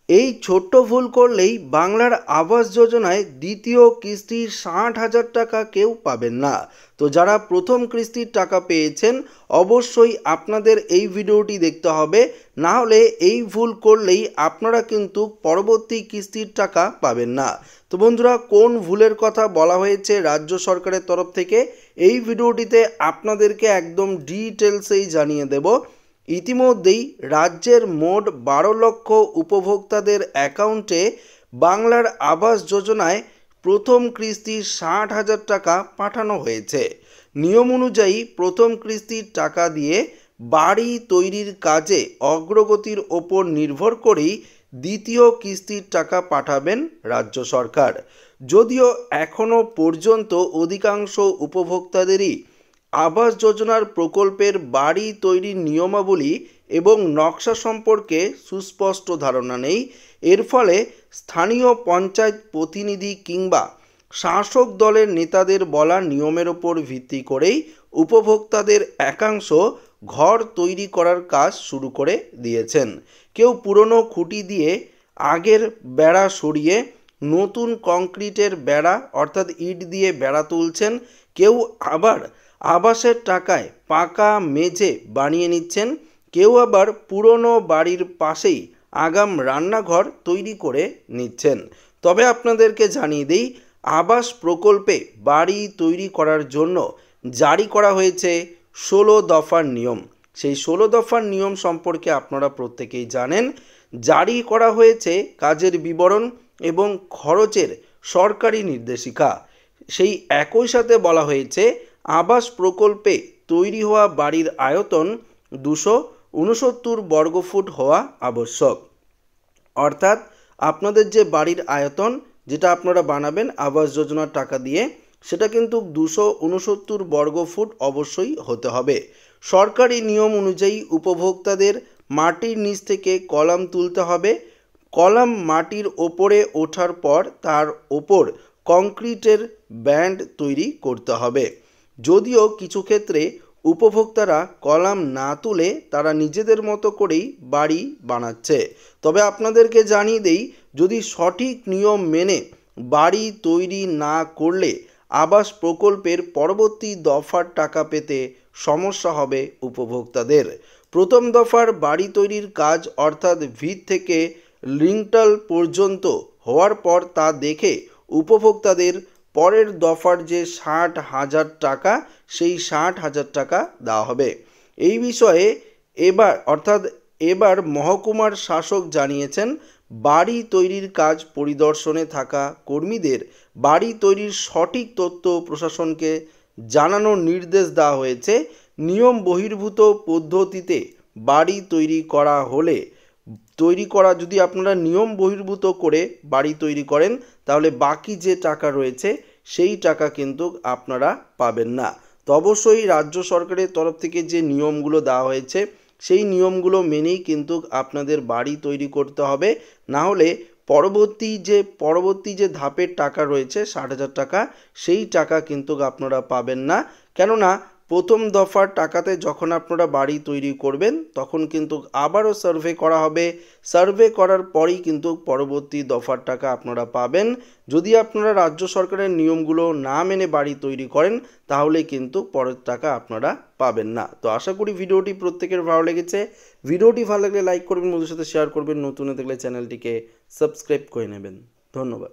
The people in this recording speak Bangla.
এই ছোট্ট ভুল করলেই বাংলার আবাস যোজনায় দ্বিতীয় কিস্তির ৬০,০০০ টাকা কেউ পাবেন না। তো যারা প্রথম কিস্তির টাকা পেয়েছেন অবশ্যই আপনাদের এই ভিডিওটি দেখতে হবে, না হলে এই ভুল করলেই আপনারা কিন্তু পরবর্তী কিস্তির টাকা পাবেন না। তো বন্ধুরা, কোন ভুলের কথা বলা হয়েছে রাজ্য সরকারের তরফ থেকে এই ভিডিওটিতে আপনাদেরকে একদম ডিটেলসেই জানিয়ে দেব। ইতিমধ্যেই রাজ্যের মোট ১২ লক্ষ উপভোক্তাদের অ্যাকাউন্টে বাংলার আবাস যোজনায় প্রথম কিস্তির ৬০,০০০ টাকা পাঠানো হয়েছে। নিয়ম অনুযায়ী প্রথম কিস্তির টাকা দিয়ে বাড়ি তৈরির কাজে অগ্রগতির ওপর নির্ভর করেই দ্বিতীয় কিস্তির টাকা পাঠাবেন রাজ্য সরকার। যদিও এখনও পর্যন্ত অধিকাংশ উপভোক্তাদেরই আবাস যোজনার প্রকল্পের বাড়ি তৈরির নিয়মাবলী এবং নকশা সম্পর্কে সুস্পষ্ট ধারণা নেই। এর ফলে স্থানীয় পঞ্চায়েত প্রতিনিধি কিংবা শাসক দলের নেতাদের বলা নিয়মের ওপর ভিত্তি করেই উপভোক্তাদের একাংশ ঘর তৈরি করার কাজ শুরু করে দিয়েছেন। কেউ পুরনো খুঁটি দিয়ে আগের বেড়া সরিয়ে নতুন কংক্রিটের বেড়া অর্থাৎ ইট দিয়ে বেড়া তুলছেন, কেউ আবার আবাসের টাকায় পাকা মেঝে বানিয়ে নিচ্ছেন, কেউ আবার পুরনো বাড়ির পাশেই আগাম রান্নাঘর তৈরি করে নিচ্ছেন। তবে আপনাদেরকে জানিয়ে দিই, আবাস প্রকল্পে বাড়ি তৈরি করার জন্য জারি করা হয়েছে ১৬ দফার নিয়ম। সেই ১৬ দফার নিয়ম সম্পর্কে আপনারা প্রত্যেকেই জানেন। জারি করা হয়েছে কাজের বিবরণ এবং খরচের সরকারি নির্দেশিকা। সেই একই সাথে বলা হয়েছে আবাস প্রকল্পে তৈরি হওয়া বাড়ির আয়তন ২৬৯ বর্গফুট হওয়া আবশ্যক। অর্থাৎ আপনাদের যে বাড়ির আয়তন যেটা আপনারা বানাবেন আবাস যোজনার টাকা দিয়ে, সেটা কিন্তু ২৬৯ বর্গফুট অবশ্যই হতে হবে। সরকারি নিয়ম অনুযায়ী উপভোক্তাদের মাটির নিচ থেকে কলাম তুলতে হবে। কলাম মাটির ওপরে ওঠার পর তার ওপর কংক্রিটের ব্যান্ড তৈরি করতে হবে। যদিও কিছু ক্ষেত্রে উপভোক্তারা কলাম না তুলে তারা নিজেদের মতো করেই বাড়ি বানাচ্ছে। তবে আপনাদেরকে জানিয়ে দেই, যদি সঠিক নিয়ম মেনে বাড়ি তৈরি না করলে আবাস প্রকল্পের পরবর্তী দফার টাকা পেতে সমস্যা হবে উপভোক্তাদের। প্রথম দফার বাড়ি তৈরির কাজ অর্থাৎ ভিত থেকে লিন্টাল পর্যন্ত হওয়ার পর তা দেখে উপভোক্তাদের পরের দফার যে ৬০,০০০ টাকা সেই ৬০,০০০ টাকা দেওয়া হবে। এই বিষয়ে এবার মহকুমার শাসক জানিয়েছেন, বাড়ি তৈরির কাজ পরিদর্শনে থাকা কর্মীদের বাড়ি তৈরির সঠিক তথ্য প্রশাসনকে জানানোর নির্দেশ দেওয়া হয়েছে। নিয়ম বহির্ভূত পদ্ধতিতে বাড়ি তৈরি করা যদি আপনারা নিয়ম বহির্ভূত করে বাড়ি তৈরি করেন, তাহলে বাকি যে টাকা রয়েছে সেই টাকা কিন্তু আপনারা পাবেন না। তো অবশ্যই রাজ্য সরকারের তরফ থেকে যে নিয়মগুলো দেওয়া হয়েছে সেই নিয়মগুলো মেনেই কিন্তু আপনাদের বাড়ি তৈরি করতে হবে, না হলে পরবর্তী যে ধাপের টাকা রয়েছে ৬০,০০০ টাকা, সেই টাকা কিন্তু আপনারা পাবেন না। কেননা প্রথম দফার টাকাতে যখন আপনারা বাড়ি তৈরি করবেন তখন কিন্তু আবারও সার্ভে করা হবে। সার্ভে করার পরেই কিন্তু পরবর্তী দফার টাকা আপনারা পাবেন। যদি আপনারা রাজ্য সরকারের নিয়মগুলো না মেনে বাড়ি তৈরি করেন তাহলে কিন্তু পরের টাকা আপনারা পাবেন না। তো আশা করি ভিডিওটি প্রত্যেকের ভালো লেগেছে। ভিডিওটি ভালো লাগলে লাইক করবেন, বন্ধুদের সাথে শেয়ার করবেন, নতুন হয়ে থাকলে চ্যানেলটিকে সাবস্ক্রাইব করে নেবেন। ধন্যবাদ।